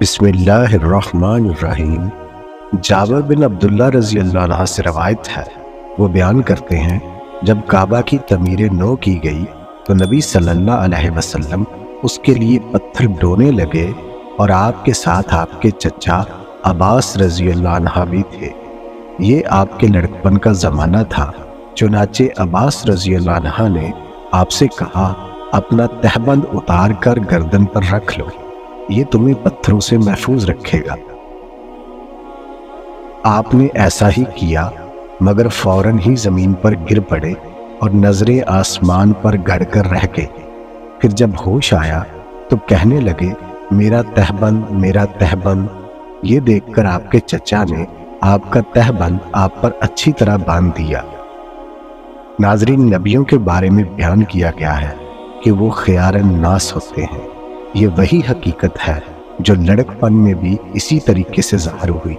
بسم اللہ الرحمن الرحیم۔ جابر بن عبداللہ رضی اللہ عنہ سے روایت ہے، وہ بیان کرتے ہیں جب کعبہ کی تعمیر نو کی گئی تو نبی صلی اللہ علیہ وسلم اس کے لیے پتھر ڈھونے لگے اور آپ کے ساتھ آپ کے چچا عباس رضی اللہ عنہ بھی تھے۔ یہ آپ کے لڑکپن کا زمانہ تھا، چنانچہ عباس رضی اللہ عنہ نے آپ سے کہا اپنا تہبند اتار کر گردن پر رکھ لو، یہ تمہیں پتھروں سے محفوظ رکھے گا۔ آپ نے ایسا ہی کیا، مگر فوراً ہی زمین پر گر پڑے اور نظریں آسمان پر گڑ کر رہ گئے۔ پھر جب ہوش آیا تو کہنے لگے میرا تہبند، میرا تہبند۔ یہ دیکھ کر آپ کے چچا نے آپ کا تہبند آپ پر اچھی طرح باندھ دیا۔ ناظرین، نبیوں کے بارے میں بیان کیا گیا ہے کہ وہ خیار الناس ہوتے ہیں۔ یہ وہی حقیقت ہے جو لڑکپن میں بھی اسی طریقے سے ظاہر ہوئی۔